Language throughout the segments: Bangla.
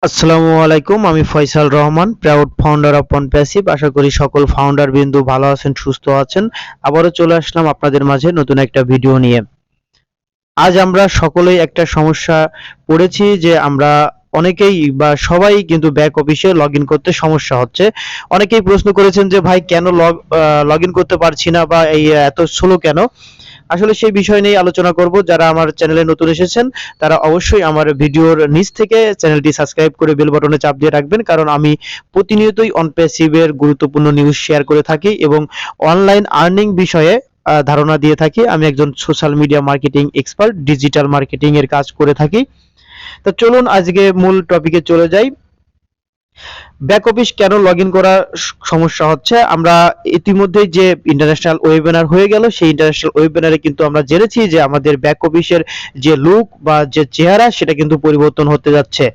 আসসালামু আলাইকুম, আমি Faisal Rahman, proud founder of OnPassive. আশা করি সকল ফাউন্ডার বিন্দু ভালো আছেন, সুস্থ আছেন। আবারও চলে আসলাম আপনাদের মাঝে নতুন একটা ভিডিও নিয়ে। আজ আমরা সকলেই একটা সমস্যা পড়েছি যে আমরা অনেকেই বা সবাই কিন্তু ব্যাক অফিসে লগ ইন করতে সমস্যা হচ্ছে। অনেকেই প্রশ্ন করেছেন যে ভাই কেন লগ ইন করতে পারছি না বা এই এত স্লো কেন। আসলে সেই বিষয় নিয়ে আলোচনা করব। যারা আমার চ্যানেলে নতুন এসেছেন তারা অবশ্যই আমার ভিডিওর নিচ থেকে চ্যানেলটি সাবস্ক্রাইব করে বেল বাটনে চাপ দিয়ে রাখবেন, কারণ আমি প্রতিনিয়তই অনপ্যাসিভের গুরুত্বপূর্ণ নিউজ শেয়ার করে থাকি এবং অনলাইন আর্নিং বিষয়ে ধারণা দিয়ে থাকি। আমি একজন social media marketing expert, digital marketing এর কাজ করে থাকি। তো চলুন আজকে মূল টপিকে চলে যাই। ব্যাক অফিস কেন লগ ইন করা সমস্যা হচ্ছে। আমরা ইতিমধ্যেই যে ইন্টারন্যাশনাল ওয়েবিনার হয়ে গেল, সেই ইন্টারন্যাশনাল ওয়েবিনারে কিন্তু আমরা জেনেছি যে আমাদের ব্যাক অফিসের যে লুক বা যে চেহারা সেটা কিন্তু পরিবর্তন হতে যাচ্ছে।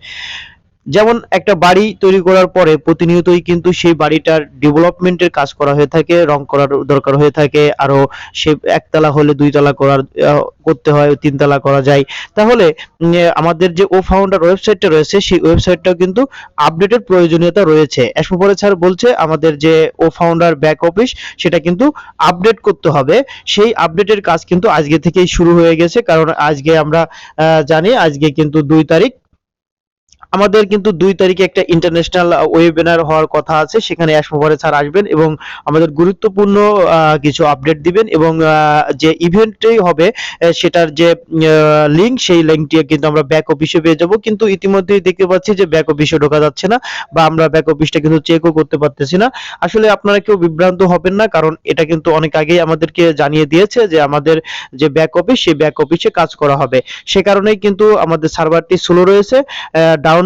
যেমন একটা বাড়ি তৈরি করার পরে প্রতিনিয়তই কিন্তু সেই বাড়িটার ডেভেলপমেন্টের কাজ করা হয়ে থাকে, রং করার দরকার হয়ে থাকে, আরো সে একতলা হলে দুইতলা করতে হয়, তিনতলা করা যায়। তাহলে আমাদের যে ও ফাউন্ডার ওয়েবসাইটটা রয়েছে সেই ওয়েবসাইটটাও কিন্তু আপডেটের প্রয়োজনীয়তা রয়েছে। এসমপরে স্যার বলছে আমাদের যে ও ফাউন্ডার ব্যাক অফিস সেটা কিন্তু আপডেট করতে হবে। সেই আপডেটের কাজ কিন্তু আজকে থেকেই শুরু হয়ে গেছে, কারণ আজকে আমরা জানি আজকে কিন্তু 2 তারিখ। আমাদের কিন্তু 2 তারিখে একটা ইন্টারন্যাশনাল ওয়েবিনার হওয়ার কথা আছে। সেখানে অ্যাশ স্যার আসবেন এবং আমাদের গুরুত্বপূর্ণ কিছু আপডেট দিবেন এবং যে ইভেন্টটি হবে সেটার যে লিঙ্ক, সেই লিঙ্কটি কিন্তু আমরা ব্যাক অফিসে পেয়ে যাব। কিন্তু ইতিমধ্যেই দেখতে পাচ্ছি যে ব্যাক অফিসে ঢোকা যাচ্ছে না বা আমরা ব্যাক অফিসটা কিন্তু চেকও করতে পারতেছি না। আসলে আপনারা কেউ বিভ্রান্ত হবেন না, কারণ এটা কিন্তু অনেক আগেই আমাদেরকে জানিয়ে দিয়েছে যে আমাদের যে ব্যাক অফিস সেই ব্যাক অফিসে কাজ করা হবে। সে কারণেই কিন্তু আমাদের সার্ভারটি স্লো রয়েছে, ডাউন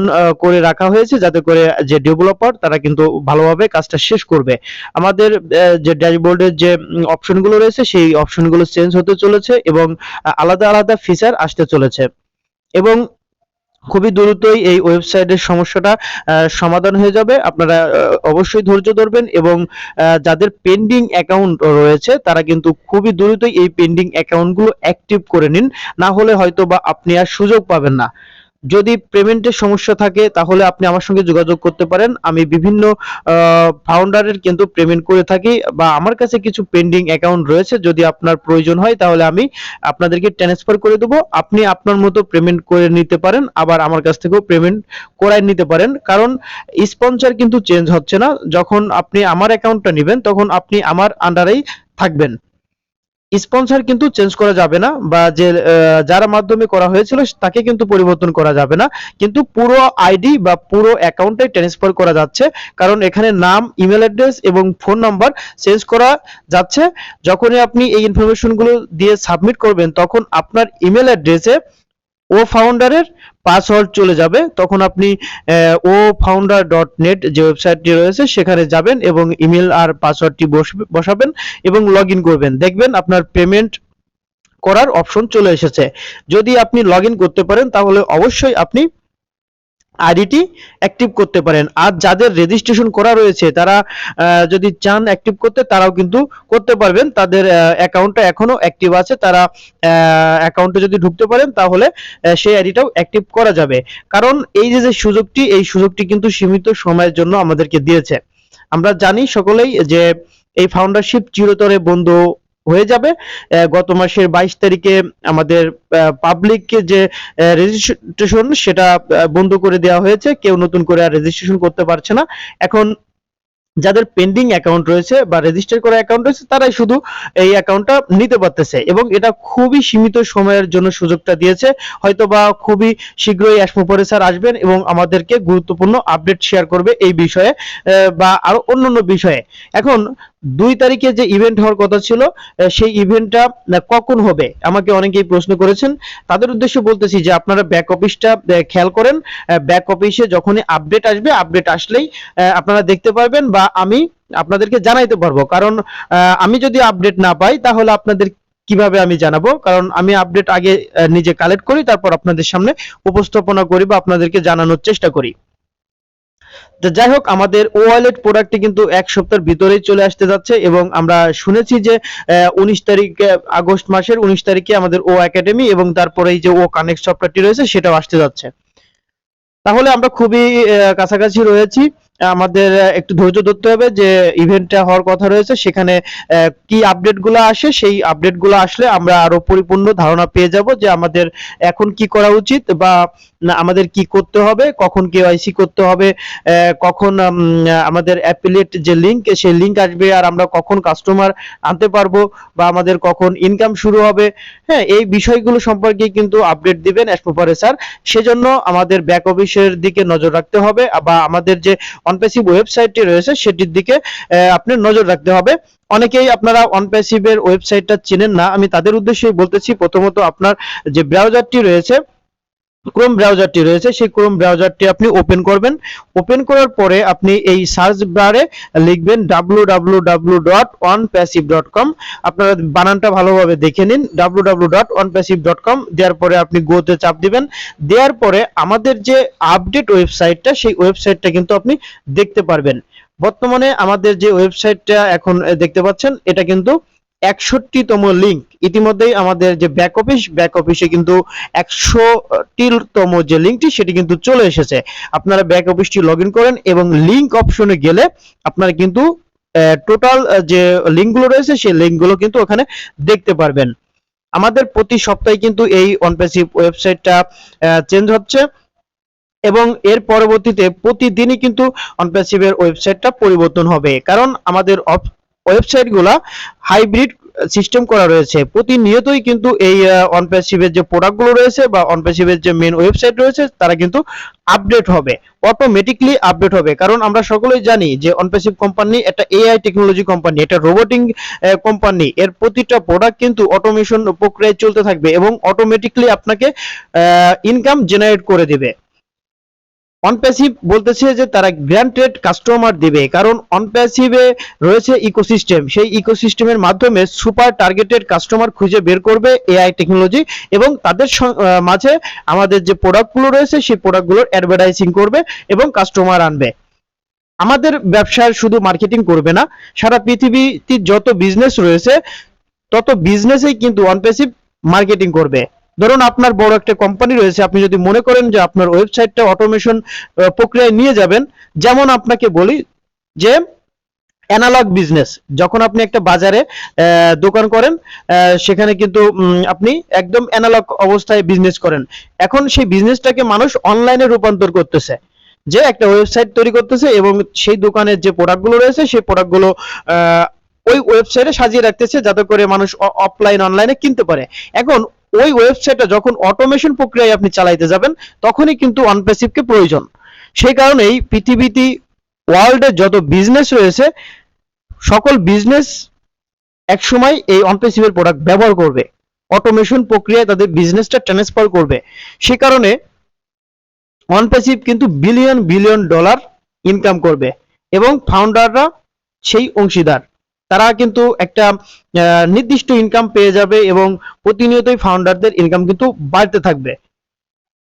করে রাখা হয়েছে, যাতে করে যে ডেভেলপার তারা কিন্তু ভালোভাবে কাজটা শেষ করবে। আমাদের যে ড্যাশবোর্ডের যে অপশনগুলো রয়েছে সেই অপশনগুলো চেঞ্জ হতে চলেছে এবং আলাদা আলাদা ফিচার আসতে চলেছে এবং খুবই দ্রুতই এই ওয়েবসাইটের সমস্যাটা সমাধান হয়ে যাবে। আপনারা অবশ্যই ধৈর্য ধরবেন এবং যাদের পেন্ডিং অ্যাকাউন্ট রয়েছে তারা কিন্তু খুবই দ্রুতই এই পেন্ডিং অ্যাকাউন্টগুলো অ্যাক্টিভ করে নিন, না হলে হয়তো বা আপনি আর সুযোগ পাবেন না। যদি পেমেন্টের সমস্যা থাকে তাহলে আপনি আমার সঙ্গে যোগাযোগ করতে পারেন। আমি বিভিন্ন ফাউন্ডারের কিন্তু পেমেন্ট করে থাকি বা আমার কাছে কিছু পেন্ডিং অ্যাকাউন্ট রয়েছে। যদি আপনার প্রয়োজন হয় তাহলে আমি আপনাদেরকে ট্রান্সফার করে দেবো। আপনি আপনার মতো পেমেন্ট করে নিতে পারেন, আবার আমার কাছ থেকেও পেমেন্ট করায় নিতে পারেন, কারণ স্পন্সর কিন্তু চেঞ্জ হচ্ছে না। যখন আপনি আমার অ্যাকাউন্টটা নেবেন তখন আপনি আমার আন্ডারেই থাকবেন। স্পন্সর কিন্তু চেঞ্জ করা যাবে না, বা যে যার মাধ্যমে করা হয়েছিল তাকে কিন্তু পরিবর্তন করা যাবে না, কিন্তু পুরো আইডি বা পুরো অ্যাকাউন্টে ট্রান্সফার করা যাচ্ছে, কারণ এখানে নাম, ইমেল অ্যাড্রেস এবং ফোন নাম্বার চেঞ্জ করা যাচ্ছে। যখনই আপনি এই ইনফরমেশনগুলো দিয়ে সাবমিট করবেন তখন আপনার ইমেল অ্যাড্রেসে ও ফাউন্ডারের পাসওয়ার্ড চলে যাবে। তখন আপনি ও ফাউন্ডার ডট নেট যে ওয়েবসাইটটি রয়েছে সেখানে যাবেন এবং ইমেল আর পাসওয়ার্ডটি বসাবেন এবং লগ ইন করবেন। দেখবেন আপনার পেমেন্ট করার অপশন চলে এসেছে। যদি আপনি লগ ইন করতে পারেন তাহলে অবশ্যই আপনি আইডিটি অ্যাক্টিভ করতে পারেন। আর যাদের রেজিস্ট্রেশন করা রয়েছে তারা যদি চান অ্যাক্টিভ করতে তারাও কিন্তু করতে পারবেন। তাদের অ্যাকাউন্টটা এখনো অ্যাক্টিভ আছে, তারা অ্যাকাউন্টে যদি ঢুকতে পারেন তাহলে সেই আইডিটাও অ্যাক্টিভ করা যাবে। কারণ এই যে সুযোগটি, এই সুযোগটি কিন্তু সীমিত সময়ের জন্য আমাদেরকে দিয়েছে। আমরা জানি সকলেই যে এই ফাউন্ডারশিপ চিরতরে বন্ধ হয়ে যাবে। গত মাসের 22 তারিখে আমাদের পাবলিক যে রেজিস্ট্রেশন সেটা বন্ধ করে দেওয়া হয়েছে। কেউ নতুন করে আর রেজিস্ট্রেশন করতে পারছে না। এখন যাদের পেন্ডিং অ্যাকাউন্ট রয়েছে বা রেজিস্টার করা অ্যাকাউন্ট রয়েছে তারাই শুধু এই অ্যাকাউন্টটা নিতে পারতেছে এবং এটা খুবই সীমিত সময়ের জন্য সুযোগটা দিয়েছে। হয়তো বা খুবই শীঘ্রই অ্যাশমোপরে স্যার আসবেন এবং আমাদেরকে গুরুত্বপূর্ণ আপডেট শেয়ার করবে এই বিষয়ে বা আরো অন্যান্য বিষয়ে। এখন 2 তারিখে যে ইভেন্ট হওয়ার কথা ছিল সেই ইভেন্টটা কখন হবে আমাকে অনেকেই প্রশ্ন করেছেন। তাদের উদ্দেশ্যে বলতেছি যে আপনারা ব্যাক অফিসটা খেয়াল করেন। ব্যাক অফিসে যখনই আপডেট আসবে, আপডেট আসলেই আপনারা দেখতে পারবেন বা আমি আপনাদেরকে জানাইতে পারবো। কারণ আমি যদি আপডেট না পাই তাহলে আপনাদের কিভাবে আমি জানাবো, কারণ আমি আপডেট আগে নিজে কালেক্ট করি, তারপর আপনাদের সামনে উপস্থাপনা করি বা আপনাদেরকে জানানোর চেষ্টা করি। তো যাই হোক, আমাদের ও ওয়ালেট প্রোডাক্টটি কিন্তু 1 সপ্তাহের ভিতরেই চলে আসতে যাচ্ছে এবং আমরা শুনেছি যে 19 তারিখ, আগস্ট মাসের 19 তারিখে আমাদের ও একাডেমি এবং তারপরে এই যে ও কানেক্ট সফটওয়্যারটি রয়েছে সেটাও আসতে যাচ্ছে। তাহলে আমরা খুবই কাছাকাছি রয়েছি। আমাদের একটু ধৈর্য ধরতে হবে যে ইভেন্টটা হওয়ার কথা রয়েছে সেখানে কি আপডেটগুলো আসে, সেই আপডেটগুলো আসলে আমরা আরো পরিপূর্ণ ধারণা পেয়ে যাব যে আমাদের এখন কি করা উচিত বা না আমাদের কি করতে হবে, কখন কেওয়াইসি করতে হবে, কখন আমাদের অ্যাফিলিয়েট যে লিংক সেই লিংক আসবে, আর আমরা কখন কাস্টমার আনতে পারবো বা আমাদের কখন ইনকাম শুরু হবে। হ্যাঁ, এই বিষয়গুলো সম্পর্কে কিন্তু আপডেট দিবেন অ্যাশ স্যার। সেজন্য আমাদের ব্যাক অফিসের দিকে নজর রাখতে হবে বা আমাদের যে অনপ্যাসিভ ওয়েবসাইটটি রয়েছে সেটির দিকে আপনি নজর রাখতে হবে। অনেকেই আপনারা অনপ্যাসিভের ওয়েবসাইটটা চেনেন না, আমি তাদের উদ্দেশ্যেই বলতেছি। প্রথমত আপনার যে ব্রাউজারটি রয়েছে, ক্রোম ব্রাউজারটি রয়েছে, সেই ক্রোম ব্রাউজারটি আপনি ওপেন করবেন। ওপেন করার পরে আপনি এই সার্চ বারে লিখবেন www.onpassive.com। আপনারা বানানটা ভালোভাবে দেখে নিন, www.onpassive.com। দেওয়ার পরে আপনি গোতে চাপ দিবেন। দেওয়ার পরে আমাদের যে আপডেট ওয়েবসাইটটা, সেই ওয়েবসাইটটা কিন্তু আপনি দেখতে পারবেন। বর্তমানে আমাদের যে ওয়েবসাইটটা এখন দেখতে পাচ্ছেন, এটা কিন্তু 61তম লিঙ্ক। ইতিমধ্যেই আমাদের যে ব্যাক অফিসে কিন্তু 100টিতম যে লিঙ্কটি সেটি কিন্তু চলে এসেছে। আপনারা ব্যাক অফিসটি লগ ইন করেন এবং লিঙ্ক অপশনে গেলে আপনারা কিন্তু টোটাল যে লিঙ্কগুলো রয়েছে সেই লিঙ্কগুলো কিন্তু ওখানে দেখতে পারবেন। আমাদের প্রতি সপ্তাহে কিন্তু এই অনপ্যাসিভ ওয়েবসাইটটা চেঞ্জ হচ্ছে এবং এর পরবর্তীতে প্রতিদিনই কিন্তু অনপ্যাসিভের ওয়েবসাইটটা পরিবর্তন হবে, কারণ আমাদের ওয়েবসাইটগুলা হাইব্রিড সিস্টেম করা রয়েছে। প্রতিনিয়তই কিন্তু এই অনপ্যাসিভের যে প্রোডাক্টগুলো রয়েছে বা অনপ্যাসিভের যে মেন ওয়েবসাইট রয়েছে তারা কিন্তু আপডেট হবে, অটোমেটিকলি আপডেট হবে। কারণ আমরা সকলেই জানি যে অনপ্যাসিভ কোম্পানি একটা এআই টেকনোলজি কোম্পানি, এটা রোবোটিং কোম্পানি। এর প্রতিটা প্রোডাক্ট কিন্তু অটোমেশন প্রক্রিয়ায় চলতে থাকবে এবং অটোমেটিকলি আপনাকে ইনকাম জেনারেট করে দিবে। অনপ্যাসিভ বলতেছে যে তারা গ্র্যান্টেড কাস্টমার দিবে, কারণ অনপ্যাসিভে রয়েছে ইকোসিস্টেম। সেই ইকোসিস্টেমের মাধ্যমে সুপার টার্গেটেড কাস্টমার খুঁজে বের করবে এআই টেকনোলজি এবং তাদের মাঝে আমাদের যে প্রোডাক্টগুলো রয়েছে সেই প্রোডাক্টগুলোর অ্যাডভার্টাইজিং করবে এবং কাস্টমার আনবে। আমাদের ব্যবসার শুধু মার্কেটিং করবে না, সারা পৃথিবীতে যত বিজনেস রয়েছে তত বিজনেসেই কিন্তু অনপ্যাসিভ মার্কেটিং করবে। ধরুন আপনার বড় একটা কোম্পানি রয়েছে, আপনি যদি মনে করেন যে আপনার ওয়েবসাইটটা অটোমেশন প্রক্রিয়ায় নিয়ে যাবেন, যেমন আপনাকে বলি যে অ্যানালগ বিজনেস, যখন আপনি একটা বাজারে দোকান করেন, সেখানে কিন্তু আপনি একদম অ্যানালগ অবস্থায় বিজনেস করেন। এখন সেই বিজনেসটাকে মানুষ অনলাইনে রূপান্তর করতেছে, যে একটা ওয়েবসাইট তৈরি করতেছে এবং সেই দোকানের যে প্রোডাক্টগুলো রয়েছে সেই প্রোডাক্টগুলো ওই ওয়েবসাইটে সাজিয়ে রাখতেছে যাতে করে মানুষ অফলাইন অনলাইনে কিনতে পারে। এখন ওই ওয়েবসাইটটা যখন অটোমেশন প্রক্রিয়ায় আপনি চালাইতে যাবেন তখনই কিন্তু অনপ্যাসিভকে প্রয়োজন। সেই কারণেই পৃথিবীতে ওয়ার্ল্ডে যত বিজনেস রয়েছে সকল বিজনেস একসময় এই অনপ্যাসিভের প্রোডাক্ট ব্যবহার করবে, অটোমেশন প্রক্রিয়ায় তাদের বিজনেসটা ট্রান্সফার করবে। সে কারণে অনপ্যাসিভ কিন্তু বিলিয়ন বিলিয়ন ডলার ইনকাম করবে এবং ফাউন্ডাররা সেই অংশীদার। তারা কিন্তু একটা নির্দিষ্ট ইনকাম পেয়ে যাবে এবং প্রতিনিয়তই ফাউন্ডারদের ইনকাম কিন্তু বাড়তে থাকবে।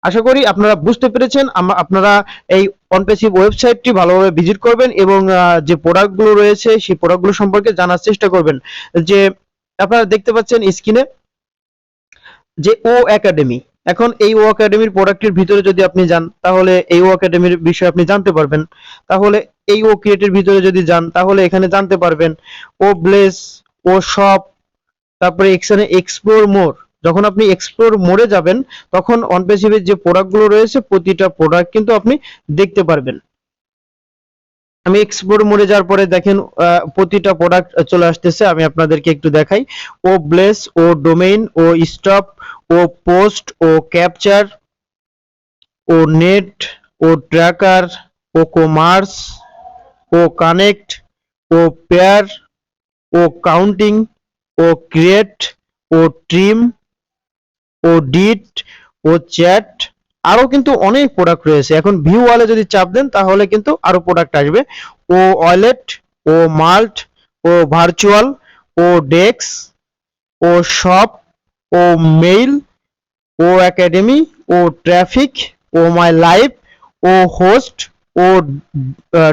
আশা করি আপনারা বুঝতে পেরেছেন। আপনারা এই অনপ্যাসিভ ওয়েবসাইটটি ভালোভাবে ভিজিট করবেন এবং যে প্রোডাক্টগুলো রয়েছে সেই প্রোডাক্টগুলো সম্পর্কে জানার চেষ্টা করবেন। যে আপনারা দেখতে পাচ্ছেন স্ক্রিনে যে ও একাডেমি, এখন এই ও একাডেমির প্রোডাক্টের ভিতরে যদি আপনি যান তাহলে এই ও একাডেমির বিষয়ে আপনি জানতে পারবেন। তাহলে এই ও ক্রিয়েটের ভিতরে যদি যান তাহলে এখানে জানতে পারবেন ও ব্লেস, ও শপ, তারপরে এখানে এক্সপ্লোর মোর। যখন আপনি এক্সপ্লোর মোরে যাবেন তখন অনপ্যাসিভের যে প্রোডাক্টগুলো রয়েছে প্রতিটা প্রোডাক্ট কিন্তু আপনি দেখতে পারবেন। আমি এক্সপ্লোর মোডে যাওয়ার পরে দেখেন প্রতিটা প্রোডাক্ট চলে আসতেছে। আমি আপনাদেরকে একটু দেখাই। ও ব্লেস, ও ডোমেইন, ও স্টপ, ও পোস্ট, ও ক্যাপচার, ও নেট, ও ট্র্যাকার, ও কমার্স, ও কানেক্ট, ও পেয়ার, ও কাউন্টিং, ও ক্রিয়েট, ও ট্রিম, ও ডিট, ও চ্যাট, আরো কিন্তু অনেক প্রোডাক্ট রয়েছে। এখন ভিউ ওয়ালে যদি চাপ দেন তাহলে কিন্তু আরো প্রোডাক্ট আসবে। O wallet, O mall, O virtual, O ডেক্স, O shop, O mail, O academy, O traffic, O my life, O host, O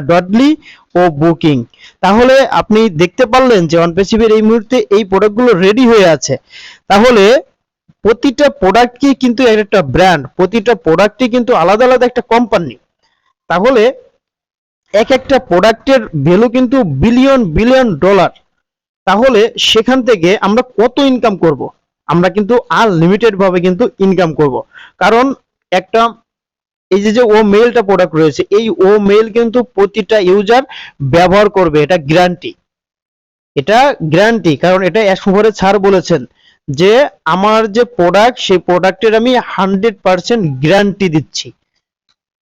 Doodly, O booking. তাহলে আপনি দেখতে পারলেন যে অনপ্যাসিভের এই মুহূর্তে এই প্রোডাক্টগুলো রেডি হয়ে আছে। তাহলে প্রতিটা প্রোডাক্টই কিন্তু একটা ব্র্যান্ড, প্রতিটা প্রোডাক্টই কিন্তু আলাদা আলাদা একটা কোম্পানি। তাহলে এক একটা প্রোডাক্টের ভ্যালু কিন্তু বিলিয়ন বিলিয়ন ডলার। তাহলে সেখান থেকে আমরা কত ইনকাম করব? আমরা কিন্তু আনলিমিটেড ভাবে কিন্তু ইনকাম করব। কারণ একটা এই যে ও মেইলটা প্রোডাক্ট রয়েছে, এই ও মেইল কিন্তু প্রতিটা ইউজার ব্যবহার করবে, এটা গ্যারান্টি। এটা গ্যারান্টি, কারণ এটা এসওভারে স্যার বলেছেন যে আমার যে প্রোডাক্ট, সেই প্রোডাক্টের আমি 100% গ্যারান্টি দিচ্ছি,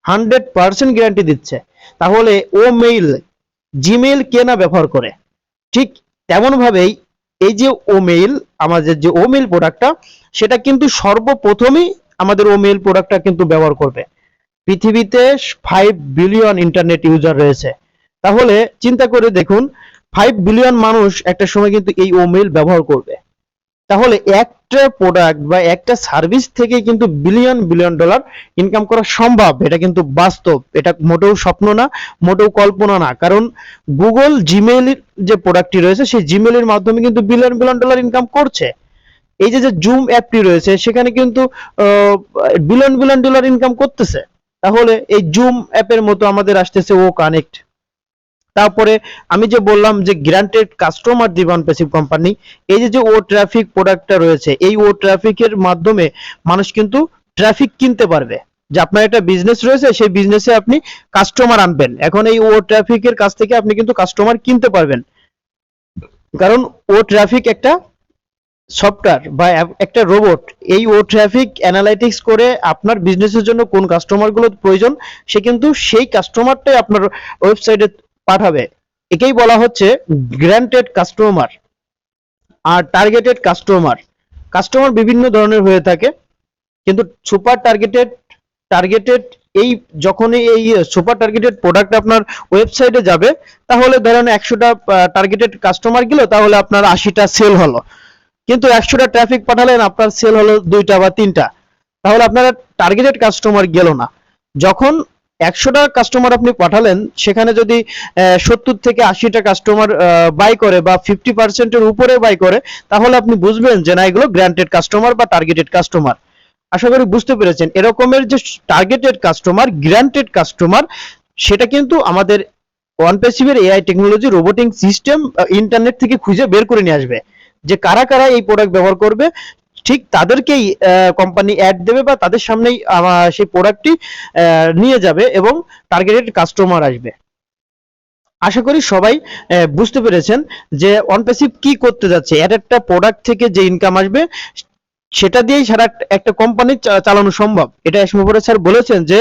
100% গ্যারান্টি দিচ্ছে। তাহলে ও মেইল, জিমেইল কে না ব্যবহার করে? ঠিক তেমন ভাবেই এই যে ও মেইল, আমাদের যে ও মেইল প্রোডাক্টটা, সেটা কিন্তু সর্বপ্রথমই আমাদের ও মেইল প্রোডাক্টটা কিন্তু ব্যবহার করবে। পৃথিবীতে 5 বিলিয়ন ইন্টারনেট ইউজার রয়েছে। তাহলে চিন্তা করে দেখুন, 5 বিলিয়ন মানুষ একটা সময় কিন্তু এই ও মেইল ব্যবহার করবে। তাহলে একটা প্রোডাক্ট বা একটা সার্ভিস থেকে কিন্তু বিলিয়ন বিলিয়ন ডলার ইনকাম করা সম্ভব। এটা কিন্তু বাস্তব, এটা মোটেও স্বপ্ন না, মোটেও কল্পনা না। কারণ গুগল জিমেইল যে প্রোডাক্টটি রয়েছে, সেই জিমেইলের মাধ্যমে কিন্তু বিলিয়ন বিলিয়ন ডলার ইনকাম করছে। এই যে জুম অ্যাপটি রয়েছে, সেখানে কিন্তু বিলিয়ন বিলিয়ন ডলার ইনকাম করতেছে। তাহলে এই জুম অ্যাপের মতো আমাদের আসতেছে ও কানেক্ট। তারপরে আমি যে বললাম যে গ্যারান্টেড কাস্টমার দিবে অনপ্যাসিভ কোম্পানি, এই যে ও ট্রাফিক প্রোডাক্টটা রয়েছে, এই ও ট্রাফিকের মাধ্যমে মানুষ কিন্তু ট্রাফিক কিনতে পারবে। যে আপনার একটা বিজনেস রয়েছে, সেই বিজনেসে আপনি কাস্টমার আনবেন, এখন এই ও ট্রাফিকের কাছ থেকে আপনি কিন্তু কাস্টমার কিনতে পারবেন। কারণ ও ট্রাফিক একটা সফটওয়্যার বা একটা রোবট, এই ও ট্রাফিক অ্যানালাইটিক্স করে আপনার বিজনেসের জন্য কোন কাস্টমারগুলো প্রয়োজন, সে কিন্তু সেই কাস্টমারটাই আপনার ওয়েবসাইটে পাঠাবে। একেই বলা হচ্ছে গ্যারান্টেড কাস্টমার। আর টার্গেটেড কাস্টমার, কাস্টমার বিভিন্ন ধরনের হয়ে থাকে, কিন্তু সুপার টার্গেটেড, টার্গেটেড এই যখনই এই সুপার টার্গেটেড প্রোডাক্ট আপনার ওয়েবসাইটে যাবে, তাহলে ধরেন 100টা টার্গেটেড কাস্টমার গেল, তাহলে আপনার 80টা সেল হলো। কিন্তু 100টা ট্রাফিক পাঠালেন, আপনার সেল হলো 2টা বা 3টা, তাহলে আপনার টার্গেটেড কাস্টমার গেল না। যখন 100টা কাস্টমার আপনি পাঠালেন, সেখানে যদি 70 থেকে 80টা কাস্টমার বাই করে বা 50%-এর উপরে বাই করে, তাহলে আপনি বুঝবেন যে না, এগুলো গ্যারান্টেড কাস্টমার বা টার্গেটেড কাস্টমার। আশা করি বুঝতে পেরেছেন। এরকমের যে টার্গেটেড কাস্টমার, গ্যারান্টেড কাস্টমার, সেটা কিন্তু আমাদের ওয়ানপ্যাসিভের এআই টেকনোলজি রোবোটিং সিস্টেম ইন্টারনেট থেকে খুঁজে বের করে নিয়ে আসবে, যে কারা কারা এই প্রোডাক্ট ব্যবহার করবে। ঠিক তাদেরকেই কোম্পানি অ্যাড দেবে বা তাদের সামনেই সেই প্রোডাক্টটি নিয়ে যাবে এবং টার্গেটেড কাস্টমার আসবে। আশা করি সবাই বুঝতে পেরেছেন যে অনপ্যাসিভ কি করতে যাচ্ছে। একটা প্রোডাক্ট থেকে যে ইনকাম আসবে, সেটা দিয়েই সারা একটা কোম্পানি চালানো সম্ভব। এটা এসময় স্যার বলেছেন যে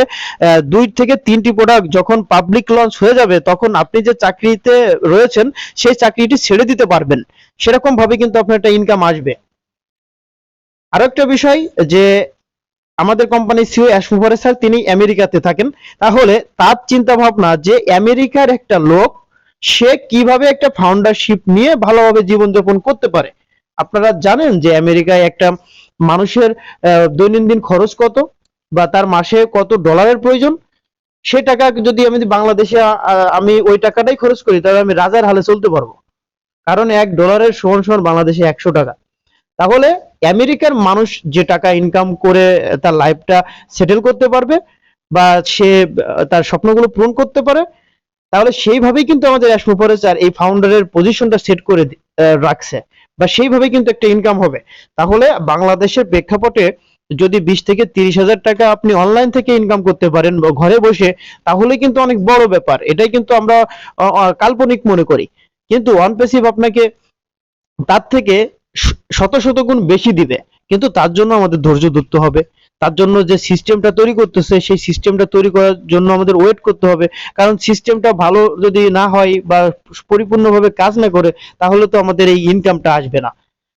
2 থেকে 3টি প্রোডাক্ট যখন পাবলিক লঞ্চ হয়ে যাবে, তখন আপনি যে চাকরিতে রয়েছেন, সেই চাকরিটি ছেড়ে দিতে পারবেন। সেরকম ভাবে কিন্তু আপনার একটা ইনকাম আসবে। আরো একটা বিষয়, যে আমাদের কোম্পানির সিও এসময় স্যার, তিনি আমেরিকাতে থাকেন। তাহলে তার চিন্তা ভাবনা যে আমেরিকার একটা লোক, সে কিভাবে একটা ফাউন্ডারশিপ নিয়ে ভালোভাবে জীবনযাপন করতে পারে। আপনারা জানেন যে আমেরিকায় একটা মানুষের দৈনন্দিন খরচ কত, বা তার মাসে কত ডলারের প্রয়োজন। সে টাকা যদি আমি বাংলাদেশে আমি ওই টাকাটাই খরচ করি, তাহলে আমি রাজার হালে চলতে পারবো। কারণ $1 সমান সমান বাংলাদেশে 100 টাকা। তাহলে আমেরিকার মানুষ যে টাকা ইনকাম করে তার লাইফটা সেটেল করতে পারবে, বা সে তার স্বপ্নগুলো পূরণ করতে পারে, তাহলে সেইভাবেই কিন্তু আমাদের স্যার এই ফাউন্ডারের পজিশনটা সেট করে রাখছে, বা সেইভাবেই কিন্তু একটা ইনকাম হবে। তাহলে বাংলাদেশের প্রেক্ষাপটে যদি 20 থেকে 30 হাজার টাকা আপনি অনলাইন থেকে ইনকাম করতে পারেন ঘরে বসে, তাহলে কিন্তু অনেক বড় ব্যাপার। এটাই কিন্তু আমরা কাল্পনিক মনে করি, কিন্তু অনপ্যাসিভ আপনাকে তার থেকে শত শত গুণ বেশি দিবে। কিন্তু তার জন্য আমাদের ধৈর্য ধরতে হবে, তার জন্য যে সিস্টেমটা তৈরি করতেছে, সেই সিস্টেমটা তৈরি করার জন্য আমাদের ওয়েট করতে হবে। কারণ সিস্টেমটা ভালো যদি না হয় বা পরিপূর্ণভাবে কাজ না করে, তাহলে তো আমাদের এই ইনকামটা আসবে না।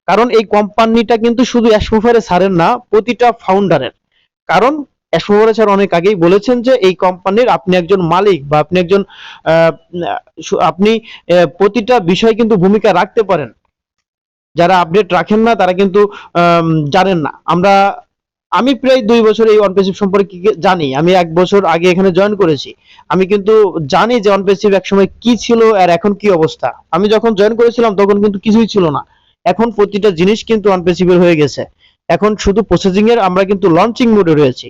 কারণ এই কোম্পানিটা কিন্তু শুধু এসমোফারে স্যারের না, প্রতিটা ফাউন্ডারের। কারণ এসমোফারে স্যার অনেক আগেই বলেছেন যে এই কোম্পানির আপনি একজন মালিক, বা আপনি একজন আপনি প্রতিটা বিষয় কিন্তু ভূমিকা রাখতে পারেন। যারা আপডেট রাখেন না, তারা কিন্তু জানেন না। আমি প্রায় 2 বছর এই অনপ্যাসিভ সম্পর্কে জানি। আমি 1 বছর আগে এখানে জয়েন করেছি। আমি কিন্তু জানি যে অনপ্যাসিভ একসময় কি ছিল আর এখন কি অবস্থা। আমি যখন জয়েন করেছিলাম তখন কিন্তু কিছুই ছিল না। এখন প্রতিটা জিনিস কিন্তু অনপ্যাসিভের হয়ে গেছে। এখন শুধু প্রসেসিং এর আমরা কিন্তু লঞ্চিং মোডে রয়েছি।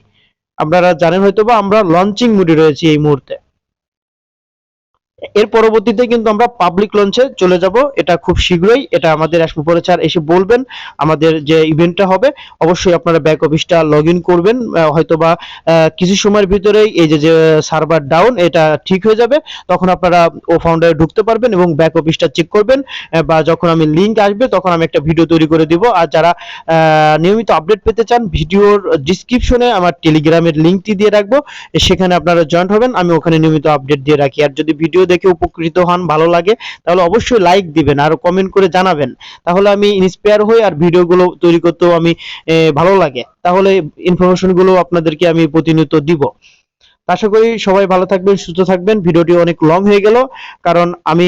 আপনারা জানেন হয়তোবা আমরা লঞ্চিং মোডে রয়েছি এই মুহূর্তে। এর পরবর্তীতে কিন্তু আমরা পাবলিক লঞ্চে চলে যাব, এটা খুব শীঘ্রই। এটা আমাদের স্যার এসে বলবেন আমাদের যে ইভেন্টটা হবে। অবশ্যই আপনারা ব্যাক অফিসটা লগ ইন করবেন, হয়তোবা কিছু সময়ের ভিতরেই এই যে সার্ভার ডাউন এটা ঠিক হয়ে যাবে, তখন আপনারা ও ফাউন্ডারে ঢুকতে পারবেন এবং ব্যাক অফিসটা চেক করবেন, বা যখন আমি লিঙ্ক আসবে তখন আমি একটা ভিডিও তৈরি করে দিব। আর যারা নিয়মিত আপডেট পেতে চান, ভিডিওর ডিসক্রিপশনে আমার টেলিগ্রামের লিঙ্কটি দিয়ে রাখবো, সেখানে আপনারা জয়েন্ট হবেন, আমি ওখানে নিয়মিত আপডেট দিয়ে রাখি। আর যদি ভিডিও দেখে উপকৃত হন, ভালো লাগে, তাহলে অবশ্যই লাইক দিবেন আর কমেন্ট করে জানাবেন, তাহলে আমি ইন্সপায়ার হই আর ভিডিওগুলো তৈরি করতেও আমি ভালো লাগে, তাহলে ইনফরমেশনগুলো আপনাদেরকে আমি প্রতিনিয়ত দিব। আশা করি সবাই ভালো থাকবেন, সুস্থ থাকবেন। ভিডিওটি অনেক লং হয়ে গেল, কারণ আমি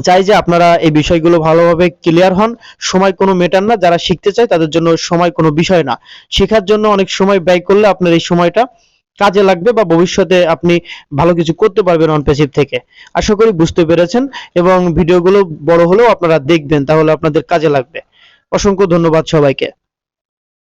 চাই যে আপনারা এই বিষয়গুলো ভালোভাবে ক্লিয়ার হন। সময় কোনো ম্যাটার না, যারা শিখতে চায় তাদের জন্য সময় কোনো বিষয় না। শেখার জন্য অনেক সময় ব্যয় করলে আপনার এই সময়টা কাজে লাগবে, বা ভবিষ্যতে আপনি ভালো কিছু করতে পারবেন অনপ্যাসিভ থেকে। আশা করি বুঝতে পেরেছেন, এবং ভিডিওগুলো বড় হলেও আপনারা দেখবেন, তাহলে আপনাদের কাজে লাগবে। অসংখ্য ধন্যবাদ সবাইকে।